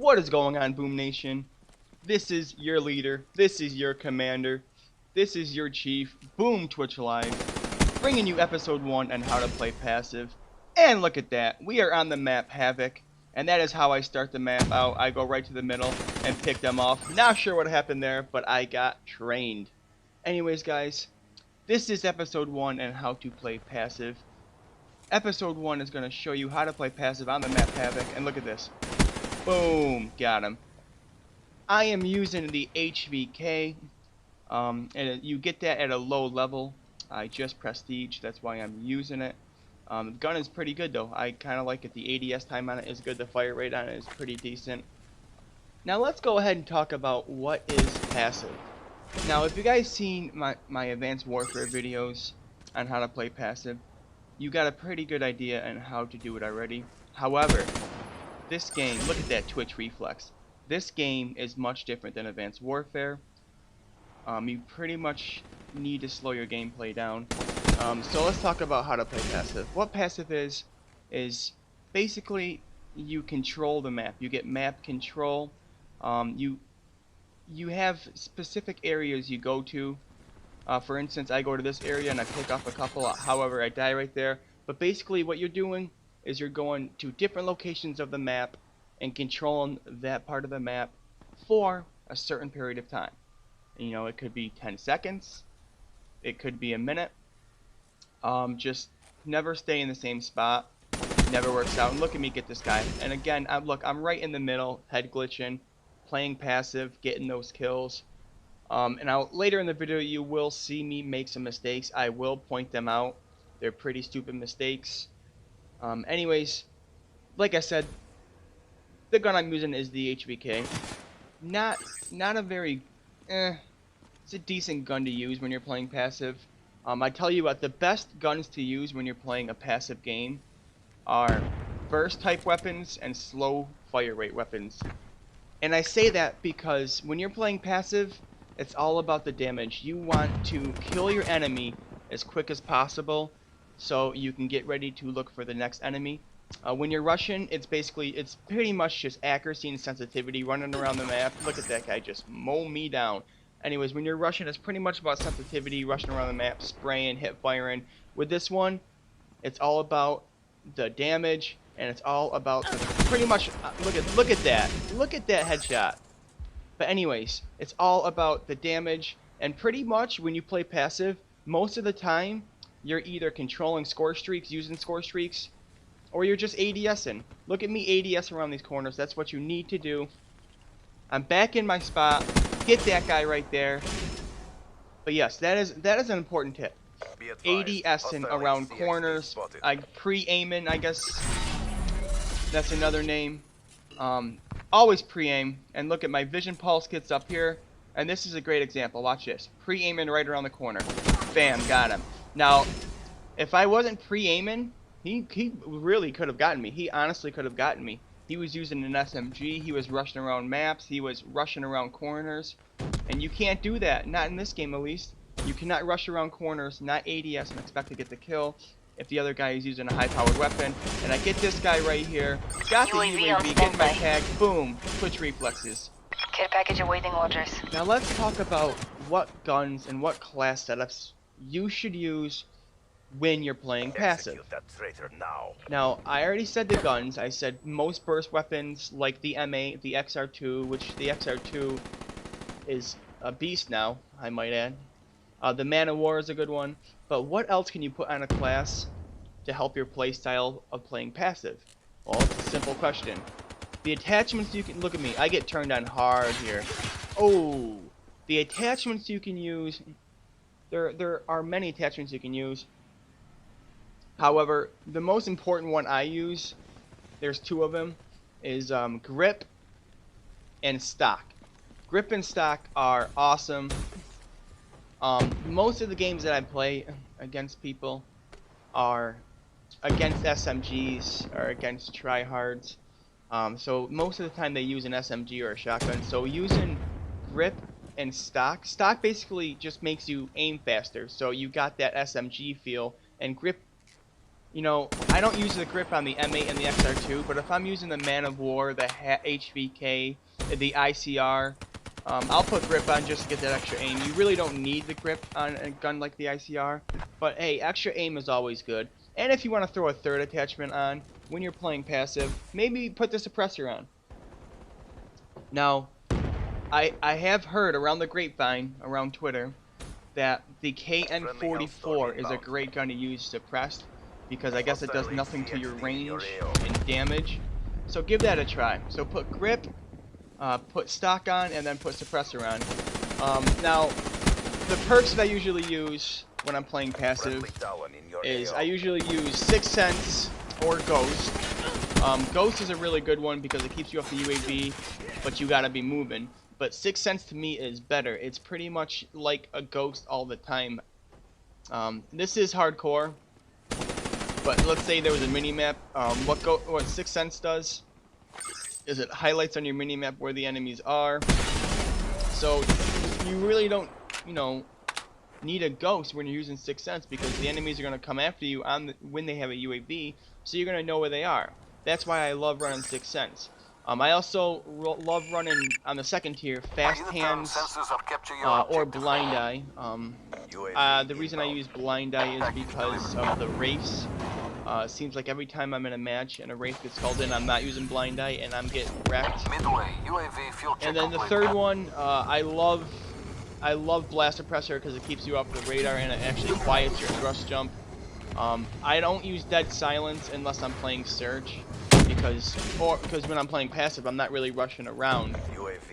What is going on, Boom Nation? This is your leader, this is your commander, this is your chief, BoomTwitch Live, bringing you episode 1 on how to play passive. And look at that, we are on the map HAVOC, and that is how I start the map out. I go right to the middle and pick them off. Not sure what happened there, but I got trained. Anyways, guys, this is episode 1 on how to play passive. Episode 1 is going to show you how to play passive on the map HAVOC, and look at this. Boom, got him. I am using the HVK, and you get that at a low level. I just prestige, that's why I'm using it. The gun is pretty good though, I kind of like it. The ADS time on it is good, the fire rate on it is pretty decent. Now let's go ahead and talk about what is passive. Now if you guys seen my Advanced Warfare videos on how to play passive, you got a pretty good idea on how to do it already. However, this game, look at that Twitch reflex. This game is much different than Advanced Warfare. You pretty much need to slow your gameplay down. So let's talk about how to play passive. What passive is basically you control the map. You get map control. You have specific areas you go to. For instance, I go to this area and I pick off a couple. However, I die right there. But basically what you're doing is you're going to different locations of the map and controlling that part of the map for a certain period of time. You know, it could be 10 seconds, it could be a minute. Just never stay in the same spot. Never works out. And look at me get this guy. And again, I'm right in the middle, head glitching, playing passive, getting those kills. And later in the video you will see me make some mistakes. I will point them out. They're pretty stupid mistakes. Anyways, like I said, the gun I'm using is the HVK. Not a very, it's a decent gun to use when you're playing passive. I tell you what, the best guns to use when you're playing a passive game are burst type weapons and slow fire rate weapons. And I say that because when you're playing passive, it's all about the damage. You want to kill your enemy as quick as possible so you can get ready to look for the next enemy. When you're rushing, it's pretty much just accuracy and sensitivity, running around the map. Look at that guy just mow me down. Anyways, when you're rushing, it's pretty much about sensitivity, rushing around the map, spraying, hip firing. With this one, it's all about the damage, and it's all about pretty much look at that headshot. But anyways, it's all about the damage, and pretty much when you play passive, most of the time you're either controlling score streaks, using score streaks, or you're just ADSing. Look at me ADS around these corners. That's what you need to do. I'm back in my spot. Get that guy right there. But yes, that is an important tip. ADSing around corners. Pre-aiming, I guess that's another name. Always pre-aim. And look at my vision pulse kits up here. And this is a great example. Watch this. Pre-aiming right around the corner. Bam, got him. Now, if I wasn't pre-aiming, he really could have gotten me. He honestly could have gotten me. He was using an SMG. He was rushing around maps. He was rushing around corners. And you can't do that. Not in this game, at least. You cannot rush around corners, not ADS, and expect to get the kill if the other guy is using a high-powered weapon. And I get this guy right here. Got the UAV, get my tag. Boom. Twitch reflexes. Care package awaiting orders. Now let's talk about what guns and what class setups you should use when you're playing passive. Now, I already said the guns. I said most burst weapons like the M8, the XR2, which the XR2 is a beast now, I might add. The Man of War is a good one. But what else can you put on a class to help your playstyle of playing passive? Well, it's a simple question. The attachments you can... Look at me, I get turned on hard here. Oh! The attachments you can use... There are many attachments you can use. However, the most important one I use, there's two of them, is grip and stock. Grip and stock are awesome. Most of the games that I play against people are against SMGs or against tryhards. So most of the time they use an SMG or a shotgun. So using grip and stock basically just makes you aim faster. So you got that SMG feel, and grip you know, I don't use the grip on the M8 and the XR2, but if I'm using the Man of War, the HVK, the ICR, I'll put grip on just to get that extra aim. You really don't need the grip on a gun like the ICR, but hey, extra aim is always good. And if you want to throw a third attachment on when you're playing passive, maybe put the suppressor on. Now, I have heard around the grapevine, around Twitter, that the KN44 is a great gun to use suppressed, because I guess it does nothing to your range and damage. So give that a try. So put grip, put stock on, and then put suppressor on. Now, the perks that I usually use when I'm playing passive is I usually use 6 Sense or Ghost. Ghost is a really good one because it keeps you off the UAV, but you gotta be moving. But 6 Sense to me is better. It's pretty much like a Ghost all the time. This is hardcore, but let's say there was a mini-map. What 6 Sense does is it highlights on your mini-map where the enemies are. So you really don't, you know, need a Ghost when you're using 6 Sense, because the enemies are going to come after you when they have a UAV, so you're going to know where they are. That's why I love running 6 Sense. I also love running on the second tier Fast Hands or Blind Eye. The reason I use Blind Eye is because of the R.A.P.S. Seems like every time I'm in a match and a R.A.P.S gets called in, I'm not using Blind Eye and I'm getting wrecked. And then the third one, I love Blast Suppressor because it keeps you off the radar and it actually quiets your thrust jump. I don't use Dead Silence unless I'm playing Search, because when I'm playing passive, I'm not really rushing around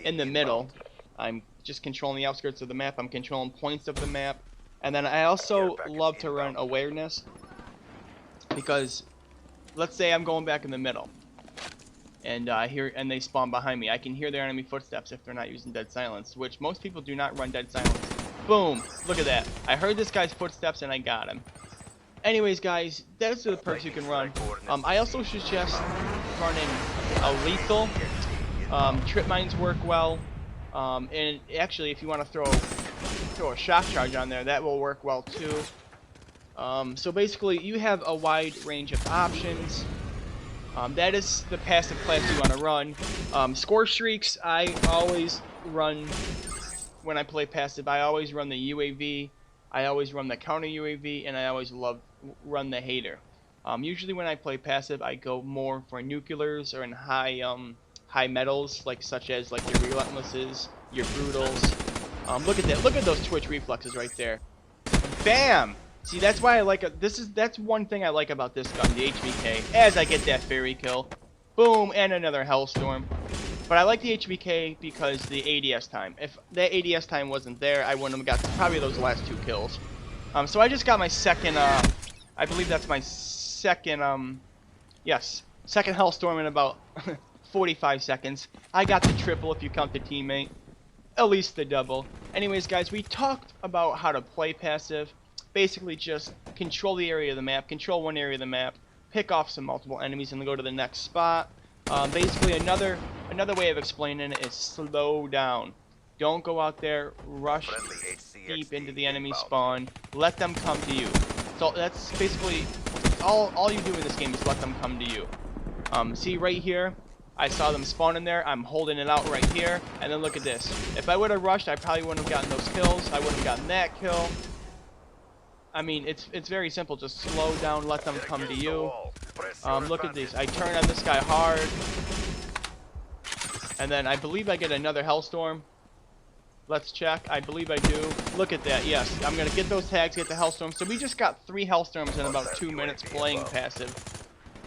in the middle. I'm just controlling the outskirts of the map. I'm controlling points of the map. And then I also love to run Awareness, because let's say I'm going back in the middle and they spawn behind me. I can hear their enemy footsteps if they're not using Dead Silence, which most people do not run Dead Silence. Boom! Look at that. I heard this guy's footsteps and I got him. Anyways, guys, that's the perks you can run. I also suggest running a lethal. Trip mines work well, and actually, if you want to throw a shock charge on there, that will work well too. So basically, you have a wide range of options. That is the passive class you want to run. Scorestreaks, I always run when I play passive. I always run the UAV. I always run the counter UAV, and I always run the hater. Usually when I play passive, I go more for nuclears or in high metals, such as your relentlesses, your brutals. Look at that! Look at those twitch reflexes right there. Bam! See, that's why I like it. That's one thing I like about this gun, the HVK. As I get that fairy kill, boom, and another hellstorm. But I like the HVK because the ADS time. If that ADS time wasn't there, I wouldn't have got probably those last 2 kills. So I just got my second, I believe that's my second, yes, second hellstorm in about 45 seconds. I got the triple if you count the teammate, at least the double. Anyways, guys, we talked about how to play passive. Basically just control the area of the map, control one area of the map, pick off some multiple enemies and then go to the next spot. Basically another way of explaining it is slow down. Don't go out there, rush deep into the enemy spawn, let them come to you. So that's basically all you do in this game is let them come to you. See right here, I saw them spawn in there, I'm holding it out right here, and then look at this. If I would have rushed, I probably wouldn't have gotten those kills, I wouldn't have gotten that kill. I mean, it's very simple, just slow down, let them come to you. Look at this, I turn on this guy hard, and then I believe I get another hellstorm. Let's check, I believe I do. Look at that, yes, I'm gonna get those tags, get the hellstorm. So we just got 3 hellstorms in about 2 minutes playing passive.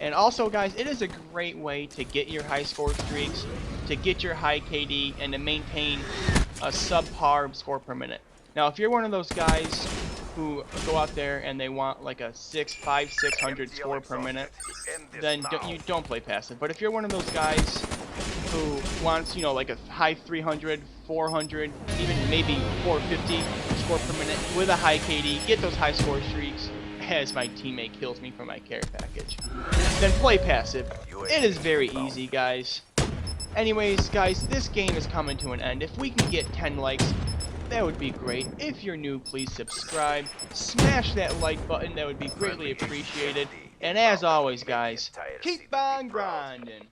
And also, guys, it is a great way to get your high score streaks, to get your high KD, and to maintain a subpar score per minute. Now, if you're one of those guys who go out there and they want like a 600 score per minute, then you don't play passive. But if you're one of those guys who wants, you know, like a high 300, 400, even maybe 450 score per minute with a high KD, get those high score streaks as my teammate kills me for my care package, then play passive. It is very easy, guys. Anyways, guys, this game is coming to an end. If we can get 10 likes, that would be great. If you're new, please subscribe. Smash that like button, that would be greatly appreciated. And as always, guys, keep on grinding.